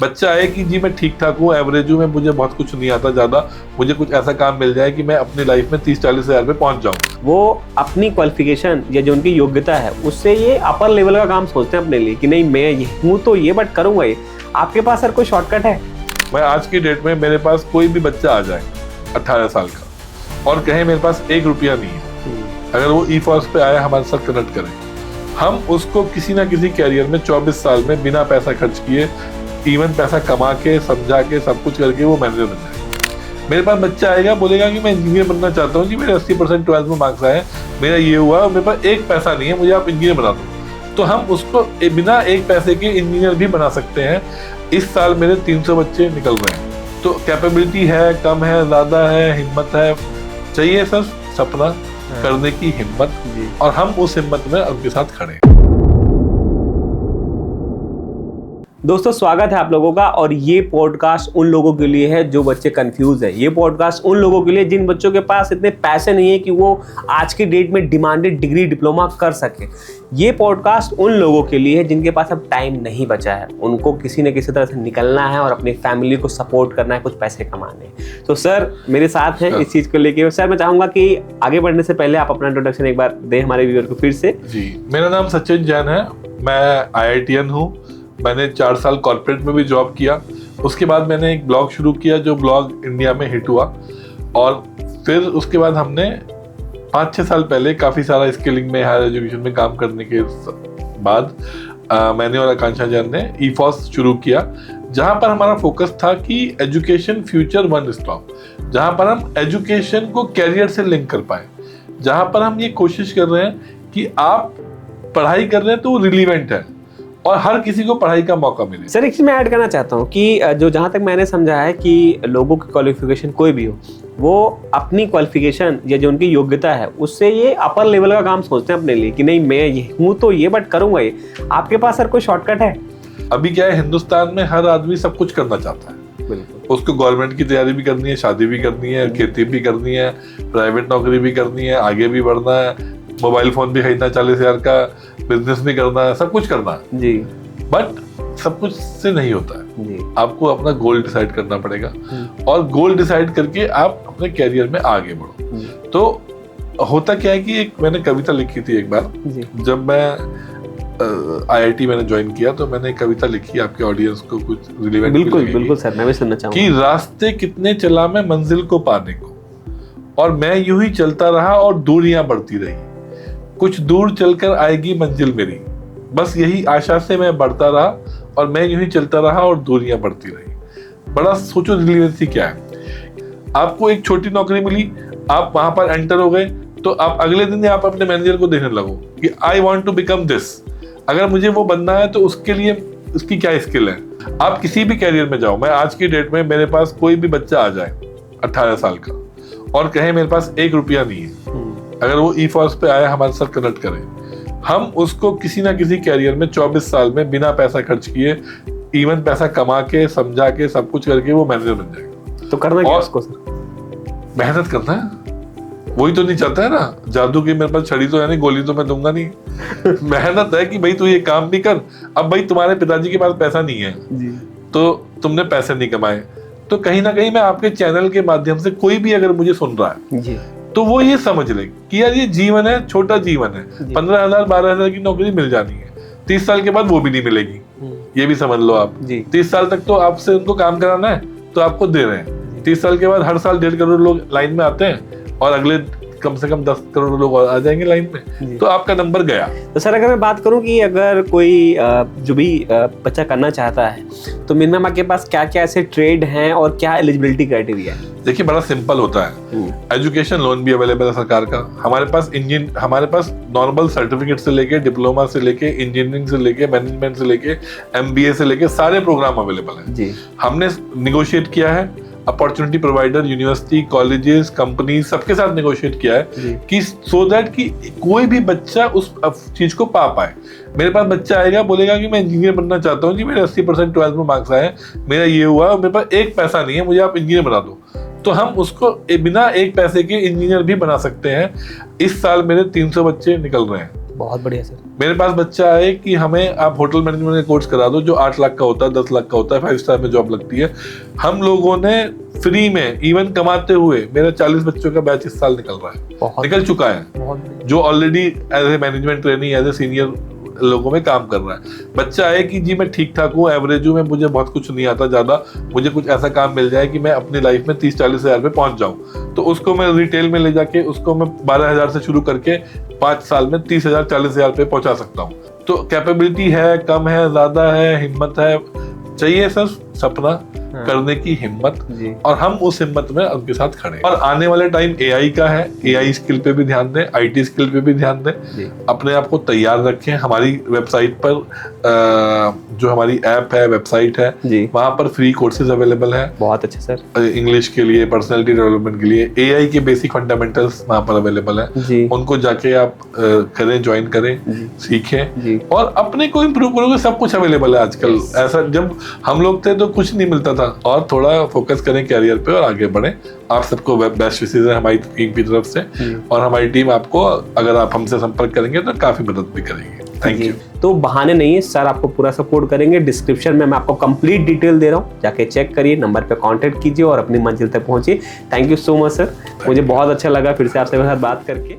बच्चा है कि जी मैं ठीक ठाक हूँ, एवरेज हूँ, मैं मुझे बहुत कुछ नहीं आता ज़्यादा, मुझे कुछ ऐसा काम मिल जाए कि मैं अपनी लाइफ में 30-40 हज़ार पे पहुँच जाऊँ। वो अपनी क्वालिफिकेशन या जो उनकी योग्यता है उससे ये अपर लेवल का काम सोचते हैं अपने लिए कि नहीं मैं ये हूँ तो ये बट करूँगा ये। आपके पास सर कोई शॉर्टकट है? मैं आज की डेट में मेरे पास कोई भी बच्चा आ जाए 18 साल का और कहे मेरे पास 1 रुपया नहीं है, अगर वो ई-फॉर्स पे आया हमारे साथ कनेक्ट करें, हम उसको किसी ना किसी कैरियर में 24 साल में बिना पैसा खर्च किए, इवन पैसा कमा के, समझा के, सब कुछ करके वो मैनेजर बन जाएगा। मेरे पास बच्चा आएगा, बोलेगा कि मैं इंजीनियर बनना चाहता हूँ जी, मेरे 80% 12th में मार्क्स आए, मेरा ये हुआ और मेरे पास एक पैसा नहीं है, मुझे आप इंजीनियर बना दो, तो हम उसको बिना एक पैसे के इंजीनियर भी बना सकते हैं। इस साल मेरे 300 बच्चे निकल रहे हैं। तो कैपेबिलिटी है, कम है, ज़्यादा है, हिम्मत है, चाहिए सर सपना करने की हिम्मत, और हम उस हिम्मत में उनके साथ खड़े हैं। दोस्तों स्वागत है आप लोगों का, और ये पॉडकास्ट उन लोगों के लिए है जो बच्चे कंफ्यूज है। ये पॉडकास्ट उन लोगों के लिए जिन बच्चों के पास इतने पैसे नहीं है कि वो आज की डेट में डिमांडेड डिग्री डिप्लोमा कर सके। ये पॉडकास्ट उन लोगों के लिए है जिनके पास अब टाइम नहीं बचा है, उनको किसी न किसी तरह से निकलना है और अपनी फैमिली को सपोर्ट करना है, कुछ पैसे कमाने। तो सर मेरे साथ हैं इस चीज़ को लेके। सर मैं चाहूँगा कि आगे बढ़ने से पहले आप अपना इंट्रोडक्शन एक बार दें हमारे व्यूअर को फिर से। जी, मेरा नाम सचिन जैन है, मैं IITian हूँ। मैंने 4 साल कॉर्पोरेट में भी जॉब किया, उसके बाद मैंने एक ब्लॉग शुरू किया जो ब्लॉग इंडिया में हिट हुआ, और फिर उसके बाद हमने 5-6 साल पहले काफ़ी सारा स्किलिंग में, हायर एजुकेशन में काम करने के बाद मैंने और आकांक्षा जैन ने ई-फॉर्स शुरू किया, जहाँ पर हमारा फोकस था कि एजुकेशन फ्यूचर वन स्टॉप, जहाँ पर हम एजुकेशन को कैरियर से लिंक कर पाए, जहाँ पर हम ये कोशिश कर रहे हैं कि आप पढ़ाई कर रहे हैं तो वो रिलीवेंट है और हर किसी को पढ़ाई का मौका मिले। सर एक चीज मैं ऐड करना चाहता हूँ कि जो जहाँ तक मैंने समझा है कि लोगों की क्वालिफिकेशन कोई भी हो, वो अपनी क्वालिफिकेशन या जो उनकी योग्यता है उससे ये अपर लेवल का काम सोचते हैं अपने लिए कि नहीं मैं ये हूँ तो ये बट करूँगा ये। आपके पास सर कोई शॉर्टकट है? अभी क्या है, हिंदुस्तान में हर आदमी सब कुछ करना चाहता है। बिल्कुल, उसको गवर्नमेंट की तैयारी भी करनी है, शादी भी करनी है, खेती भी करनी है, प्राइवेट नौकरी भी करनी है, आगे भी बढ़ना है, मोबाइल फोन भी खरीदना 40 हज़ार का, बिजनेस भी करना है, सब कुछ करना है जी। बट सब कुछ से नहीं होता है जी। आपको अपना गोल डिसाइड करना पड़ेगा, और गोल डिसाइड करके आप अपने कैरियर में आगे बढ़ो। तो होता क्या है कि एक मैंने कविता लिखी थी एक बार, जब मैं IIT मैंने ज्वाइन किया तो मैंने एक कविता लिखी, आपके ऑडियंस को कुछ रिलेवेंट बिल्कुल सर, मैं भी सुनना चाहूंगा। कि रास्ते कितने चला मैं मंजिल को पाने को, और मैं यूं ही चलता रहा और दूरियां बढ़ती रही, कुछ दूर चलकर आएगी मंजिल मेरी, बस यही आशा से मैं बढ़ता रहा, और मैं यूं ही चलता रहा और दूरियां बढ़ती रही। बड़ा सोचो रिलेवेंसी क्या है। आपको एक छोटी नौकरी मिली, आप वहां पर एंटर हो गए, तो आप अगले दिन आप अपने मैनेजर को देखने लगो कि I want to become this, अगर मुझे वो बनना है तो उसके लिए उसकी क्या स्किल है। आप किसी भी कैरियर में जाओ, मैं आज की डेट में मेरे पास कोई भी बच्चा आ जाए 18 साल का और कहे मेरे पास 1 रुपया नहीं है, अगर वो ई-फॉर्स पे आया हमारे साथ कनेक्ट करें, हम उसको किसी ना किसी कैरियर में 24 साल में बिना पैसा खर्च किए, इवन पैसा कमा के, समझा के, सब कुछ करके वो मैनेजर बन जाएगा। तो करना क्या उसको सर? मेहनत करना है, वही तो नहीं चाहता है ना, जादू की मेरे पास छड़ी तो है नहीं, गोली तो मैं दूंगा नहीं। मेहनत है कि भाई तू ये काम भी कर। अब भाई तुम्हारे पिताजी के पास पैसा नहीं है जी, तो तुमने पैसे नहीं कमाए, तो कहीं ना कहीं मैं आपके चैनल के माध्यम से, कोई भी अगर मुझे सुन रहा है जी, तो वो ये समझ ले कि यार ये जीवन है, छोटा जीवन है, 15,000 12,000 की नौकरी मिल जानी है, 30 साल के बाद वो भी नहीं मिलेगी, ये भी समझ लो आप। 30 साल तक तो आपसे उनको काम कराना है तो आपको दे रहे हैं, 30 साल के बाद हर साल 1.5 करोड़ लोग लाइन में आते हैं, और अगले कम से कम 10 करोड़ लोग आ जाएंगे लाइन में, तो आपका नंबर गया। तो सर अगर मैं बात करूं कि अगर कोई जो भी बच्चा करना चाहता है, तो मिनिमम आपके पास क्या क्या ऐसे ट्रेड हैं और क्या एलिजिबिलिटी क्राइटेरिया है? देखिए बड़ा सिंपल होता है, एजुकेशन लोन भी अवेलेबल है सरकार का, हमारे पास नॉर्मल सर्टिफिकेट से लेके, डिप्लोमा से लेके, इंजीनियरिंग से लेके, मैनेजमेंट से लेके, MBA से लेके सारे प्रोग्राम अवेलेबल है जी। हमने निगोशिएट किया है, opportunity provider, university, colleges, company, सबके साथ नेगोशिएट किया है कि सो दैट कि कोई भी बच्चा उस चीज को पा पाए। मेरे पास बच्चा आएगा, बोलेगा कि मैं इंजीनियर बनना चाहता हूँ जी, मेरे 80% 12th में मार्क्स आए, मेरा ये हुआ, मेरे पास एक पैसा नहीं है, मुझे आप इंजीनियर बना दो, तो हम उसको बिना एक पैसे के इंजीनियर भी बना सकते हैं। इस साल मेरे 300 बच्चे निकल रहे हैं बहुत बढ़िया सर। मेरे पास बच्चा आए कि हमें आप होटल मैनेजमेंट का कोर्स करा दो जो 8 लाख का होता है, 10 लाख का होता है, 5 स्टार में जॉब लगती है। हम लोगों ने फ्री में इवन कमाते हुए, मेरा 40 बच्चों का बैच इस साल निकल रहा है, निकल चुका है, जो already as a management training, as a senior लोगों में काम कर रहा है। बच्चा है कि जी मैं ठीक ठाक हूँ, एवरेज हूँ, मैं मुझे बहुत कुछ नहीं आता ज्यादा, मुझे कुछ ऐसा काम मिल जाए कि मैं अपनी लाइफ में 30-40 हजार पे पहुंच जाऊं, तो उसको मैं रिटेल में ले जाके उसको मैं 12,000 से शुरू करके 5 साल में 30,000 40,000 पे पहुंचा सकता हूँ। तो कैपेबिलिटी है, कम है, ज्यादा है, हिम्मत है, चाहिए सर सपना करने की हिम्मत, और हम उस हिम्मत में उनके साथ खड़े। और आने वाले टाइम एआई का है, एआई स्किल पे भी ध्यान दें, आईटी स्किल पे भी ध्यान दें, अपने आप को तैयार रखें। हमारी वेबसाइट पर जो हमारी ऐप है, वेबसाइट है, वहां पर फ्री कोर्सेज अवेलेबल है। बहुत अच्छा सर। इंग्लिश के लिए, पर्सनैलिटी डेवलपमेंट के लिए, एआई के बेसिक फंडामेंटल्स वहां पर अवेलेबल है, उनको जाके आप करें, ज्वाइन करें, सीखें और अपने को इम्प्रूव करोगे। सब कुछ अवेलेबल है आजकल। ऐसा जब हम लोग थे तो कुछ नहीं मिलता था। और थोड़ा फोकस करें कैरियर पे और आगे बढ़ें। आप सबको बेस्ट विशेष है हमारी टीम की तरफ से, और हमारी टीम आपको, अगर आप हमसे संपर्क करेंगे तो काफी मदद भी करेगी। Thank you. तो बहाने नहीं है सर, आपको पूरा सपोर्ट करेंगे। डिस्क्रिप्शन में मैं आपको कंप्लीट डिटेल दे रहा हूँ, जाके चेक करिए, नंबर पे कांटेक्ट कीजिए और अपनी मंजिल तक पहुंचिए। Thank you so much sir, मुझे बहुत अच्छा लगा फिर से आपसे बात करके।